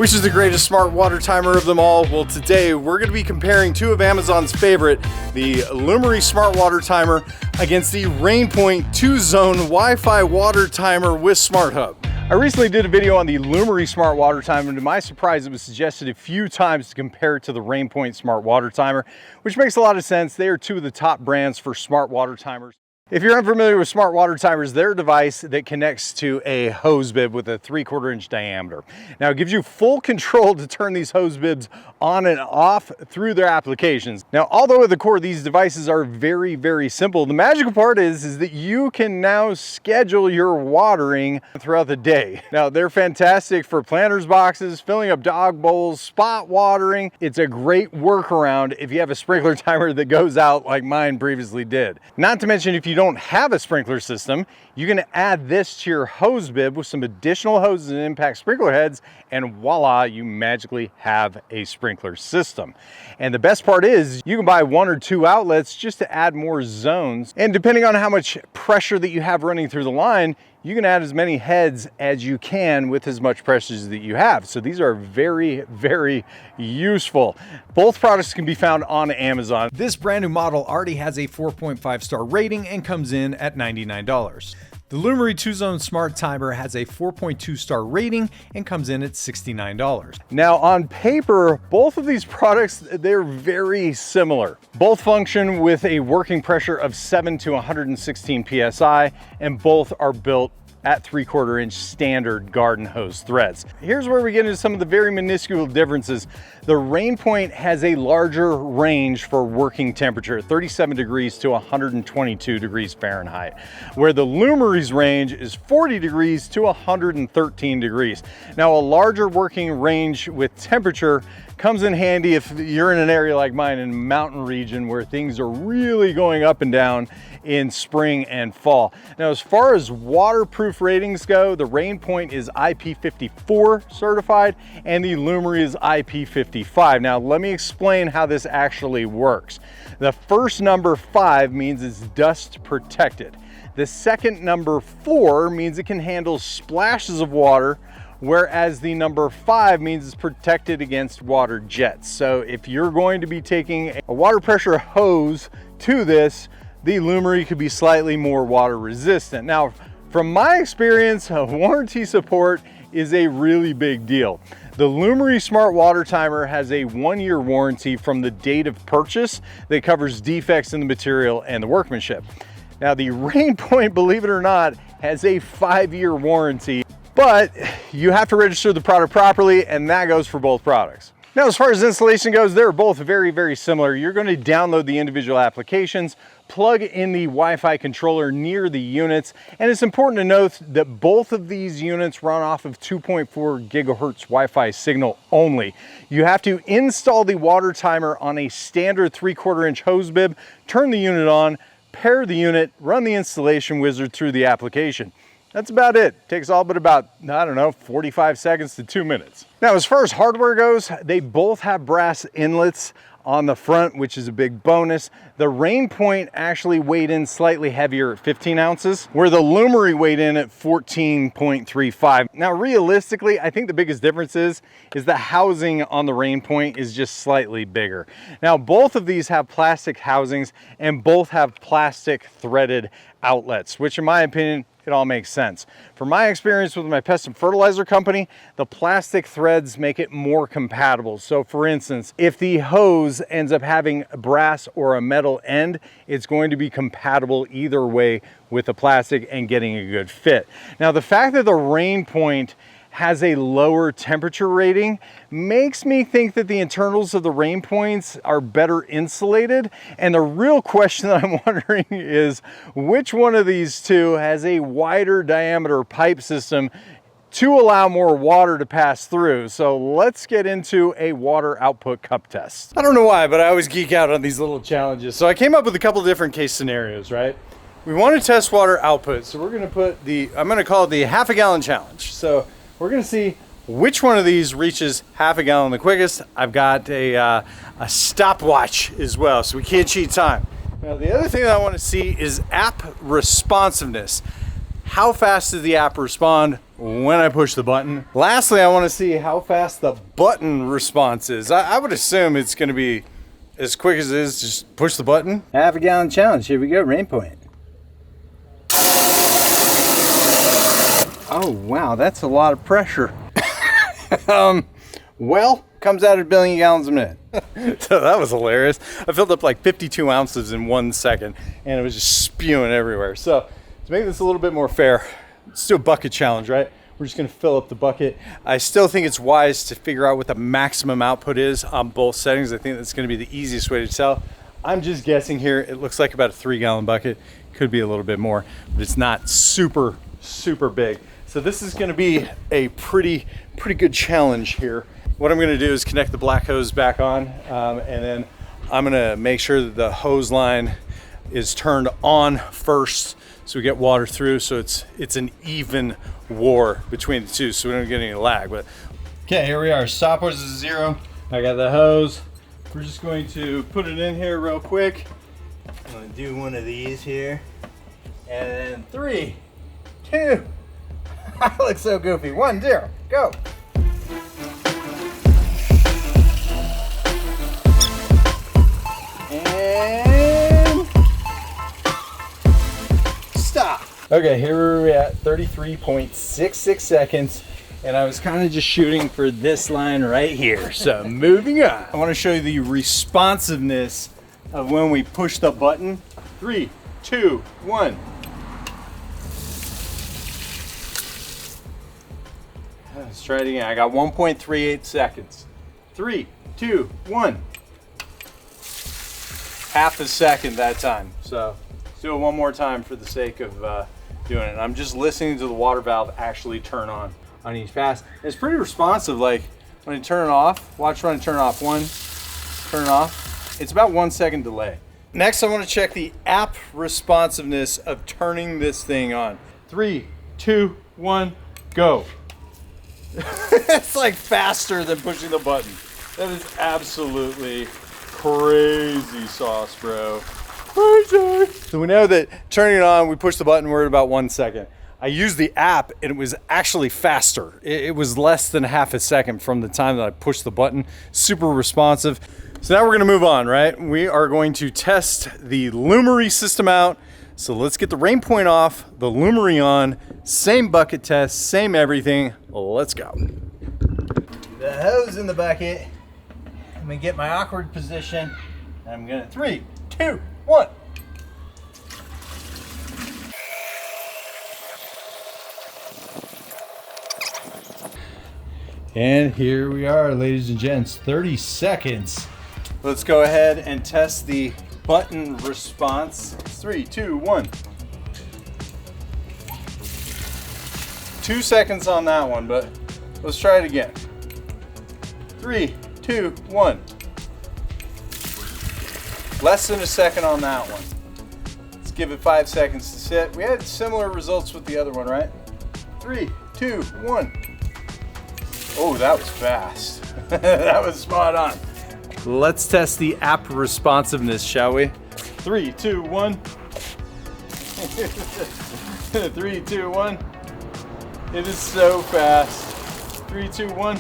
Which is the greatest smart water timer of them all? Well, today we're going to be comparing two of Amazon's favorite, the Lumary smart water timer against the Rainpoint 2-zone Wi-Fi water timer with Smart Hub. I recently did a video on the Lumary smart water timer, and to my surprise it was suggested a few times to compare it to the Rainpoint smart water timer, which makes a lot of sense. They are two of the top brands for smart water timers. If you're unfamiliar with smart water timers, they're a device that connects to a hose bib with a 3/4 inch diameter. Now it gives you full control to turn these hose bibs on and off through their applications. Now, although at the core these devices are very, very simple, the magical part is that you can now schedule your watering throughout the day. Now they're fantastic for planters boxes, filling up dog bowls, spot watering. It's a great workaround if you have a sprinkler timer that goes out like mine previously did. Not to mention, if you don't have a sprinkler system, you can add this to your hose bib with some additional hoses and impact sprinkler heads, and voila, you magically have a sprinkler system. And the best part is you can buy 1 or 2 outlets just to add more zones, and depending on how much pressure that you have running through the line, you can add as many heads as you can with as much pressure that you have. So these are very, very useful. Both products can be found on Amazon. This brand new model already has a 4.5 star rating and comes in at $99. The Lumary 2-zone smart timer has a 4.2 star rating and comes in at $69. Now on paper, both of these products, they're very similar. Both function with a working pressure of 7 to 116 PSI, and both are built at 3/4 inch standard garden hose threads. Here's where we get into some of the very minuscule differences. The Rainpoint has a larger range for working temperature, 37 degrees to 122 degrees Fahrenheit, where the Lumary's range is 40 degrees to 113 degrees. Now, a larger working range with temperature comes in handy if you're in an area like mine in a mountain region where things are really going up and down in spring and fall. Now, as far as waterproof ratings go, the Rainpoint is IP54 certified and the Lumary is IP55. Now, let me explain how this actually works. The first number 5 means it's dust protected. The second number 4 means it can handle splashes of water, whereas the number 5 means it's protected against water jets. So if you're going to be taking a water pressure hose to this, the Lumary could be slightly more water resistant. Now, from my experience, warranty support is a really big deal. The Lumary smart water timer has a 1-year warranty from the date of purchase that covers defects in the material and the workmanship. Now, the Rainpoint, believe it or not, has a 5-year warranty, but you have to register the product properly, and that goes for both products. Now, as far as installation goes, they're both very, very similar. You're going to download the individual applications, plug in the Wi-Fi controller near the units, and it's important to note that both of these units run off of 2.4 gigahertz Wi-Fi signal only. You have to install the water timer on a standard 3/4 inch hose bib, turn the unit on, pair the unit, run the installation wizard through the application. That's about it. Takes all but about, I don't know, 45 seconds to 2 minutes. Now, as far as hardware goes, they both have brass inlets on the front, which is a big bonus. The Rainpoint actually weighed in slightly heavier at 15 ounces, where the Lumary weighed in at 14.35. Now, realistically, I think the biggest difference is the housing on the Rainpoint is just slightly bigger. Now, both of these have plastic housings and both have plastic threaded outlets, which in my opinion, it all makes sense. From my experience with my pest and fertilizer company, the plastic threads make it more compatible. So for instance, if the hose ends up having a brass or a metal end, it's going to be compatible either way with the plastic and getting a good fit. Now, the fact that the Rainpoint has a lower temperature rating makes me think that the internals of the Rainpoints are better insulated. And the real question that I'm wondering is which one of these two has a wider diameter pipe system to allow more water to pass through. So let's get into a water output cup test. I don't know why, but I always geek out on these little challenges. So I came up with a couple different case scenarios, right? We want to test water output. So we're going to put I'm going to call it the half a gallon challenge. So we're going to see which one of these reaches half a gallon the quickest. I've got a stopwatch as well, so we can't cheat time. Now, the other thing that I want to see is app responsiveness. How fast does the app respond when I push the button. Lastly, I want to see how fast the button response is. I would assume it's going to be as quick as it is. Just push the button. Half a gallon challenge. Here we go, Rainpoint. Oh wow, that's a lot of pressure. Well, comes out at 1 billion gallons a minute. So that was hilarious. I filled up like 52 ounces in 1 second and it was just spewing everywhere. So to make this a little bit more fair, let's do a bucket challenge, right? We're just gonna fill up the bucket. I still think it's wise to figure out what the maximum output is on both settings. I think that's gonna be the easiest way to tell. I'm just guessing here. It looks like about a 3-gallon bucket. Could be a little bit more, but it's not super big. So this is gonna be a pretty good challenge here. What I'm gonna do is connect the black hose back on, and then I'm gonna make sure that the hose line is turned on first so we get water through, so it's an even war between the two so we don't get any lag. But okay, here we are. Stopwatch is 0. I got the hose. We're just going to put it in here real quick. I'm gonna do one of these here. And then 3, 2, I look so goofy. 1, 0, go. And stop. Okay, here we're at 33.66 seconds. And I was kind of just shooting for this line right here. So moving on. I want to show you the responsiveness of when we push the button. 3, 2, 1. Let's try it again. I got 1.38 seconds. 3, 2, 1. Half a second that time. So let's do it one more time for the sake of doing it. I'm just listening to the water valve actually turn on each pass. It's pretty responsive. Like when you turn it off, watch when I turn it off. 1, turn it off. It's about 1 second delay. Next, I want to check the app responsiveness of turning this thing on. 3, 2, 1, go. It's like faster than pushing the button. That is absolutely crazy sauce, bro. Crazy. So we know that turning it on, we push the button, we're at about 1 second. I used the app and it was actually faster. It was less than half a second from the time that I pushed the button. Super responsive. So now we're gonna move on, right? We are going to test the Lumary system out. So let's get the Rainpoint off, the Lumary on, same bucket test, same everything. Let's go. The hose in the bucket. I'm gonna get my awkward position. I'm gonna 3, 2, 1. And here we are, ladies and gents, 30 seconds. Let's go ahead and test the button response. 3, 2, 1. 2 seconds on that one, but let's try it again. 3, 2, 1. Less than a second on that one. Let's give it 5 seconds to sit. We had similar results with the other one, right? 3, 2, 1. Oh, that was fast. That was spot on. Let's test the app responsiveness, shall we? 3, 2, 1. 3, 2, 1. It is so fast. 3, 2, 1.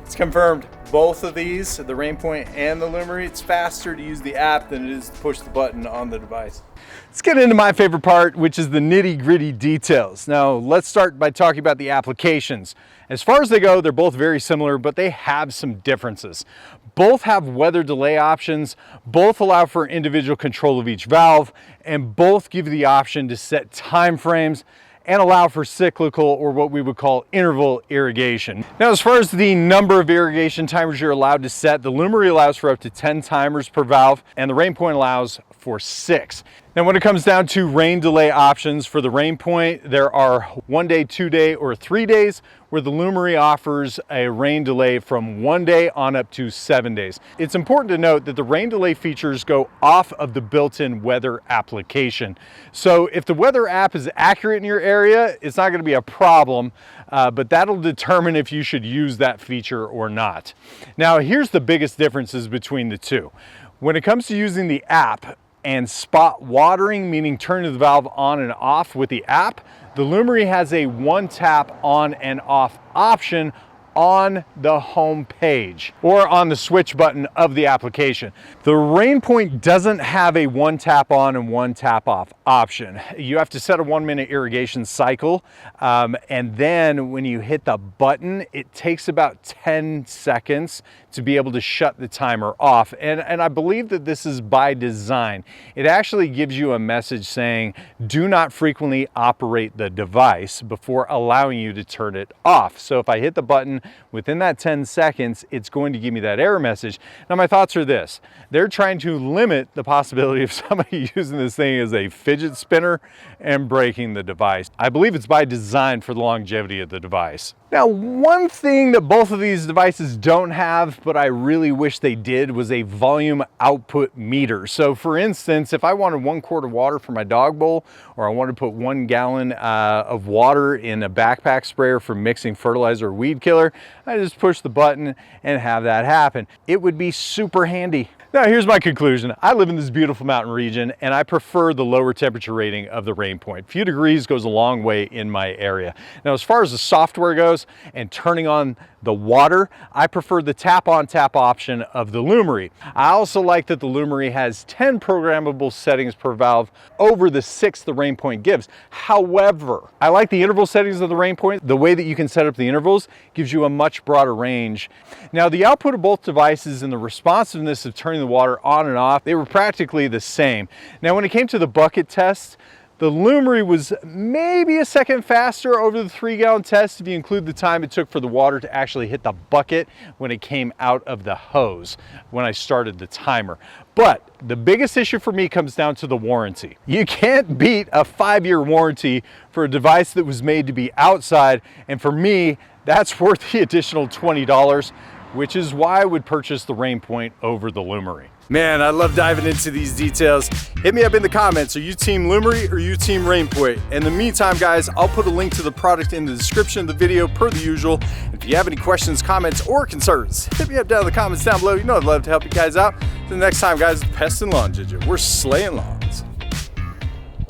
It's confirmed. Both of these, the Rainpoint and the Lumary, it's faster to use the app than it is to push the button on the device. Let's get into my favorite part, which is the nitty-gritty details. Now, let's start by talking about the applications. As far as they go, they're both very similar, but they have some differences. Both have weather delay options, both allow for individual control of each valve, and both give you the option to set time frames and allow for cyclical, or what we would call interval irrigation. Now, as far as the number of irrigation timers you're allowed to set, the Lumary allows for up to 10 timers per valve, and the Rainpoint allows for 6. Now, when it comes down to rain delay options for the Rainpoint, there are 1 day, 2 day, or 3 days, where the Lumary offers a rain delay from 1 day on up to 7 days. It's important to note that the rain delay features go off of the built-in weather application. So if the weather app is accurate in your area, it's not gonna be a problem, but that'll determine if you should use that feature or not. Now, here's the biggest differences between the two. When it comes to using the app, and spot watering, meaning turning the valve on and off with the app, the Lumary has a one tap on and off option on the home page or on the switch button of the application. The Rainpoint doesn't have a one tap on and one tap off option. You have to set a 1 minute irrigation cycle, and then when you hit the button, it takes about 10 seconds to be able to shut the timer off. And I believe that this is by design. It actually gives you a message saying, do not frequently operate the device before allowing you to turn it off. So if I hit the button within that 10 seconds, it's going to give me that error message. Now my thoughts are this: they're trying to limit the possibility of somebody using this thing as a fidget spinner and breaking the device. I believe it's by design for the longevity of the device. Now, one thing that both of these devices don't have, but I really wish they did, was a volume output meter. So for instance, if I wanted 1 quart of water for my dog bowl, or I wanted to put 1 gallon of water in a backpack sprayer for mixing fertilizer or weed killer, I just push the button and have that happen. It would be super handy. Now here's my conclusion. I live in this beautiful mountain region and I prefer the lower temperature rating of the Rainpoint. A few degrees goes a long way in my area. Now as far as the software goes and turning on the water, I prefer the tap on tap option of the Lumary. I also like that the Lumary has 10 programmable settings per valve over the 6 the Rainpoint gives. However, I like the interval settings of the Rainpoint. The way that you can set up the intervals gives you a much broader range. Now the output of both devices and the responsiveness of turning the water on and off, they were practically the same. Now when it came to the bucket test, the Lumary was maybe a second faster over the 3-gallon test if you include the time it took for the water to actually hit the bucket when it came out of the hose when I started the timer. But the biggest issue for me comes down to the warranty. You can't beat a 5-year warranty for a device that was made to be outside, and for me, that's worth the additional $20, which is why I would purchase the Rainpoint over the Lumary. Man, I love diving into these details. Hit me up in the comments. Are you team Lumary or are you team Rainpoint? In the meantime, guys, I'll put a link to the product in the description of the video per the usual. If you have any questions, comments, or concerns, hit me up down in the comments down below. You know I'd love to help you guys out. Till next time, guys, Pest and Lawn Ginja. We're slaying lawn.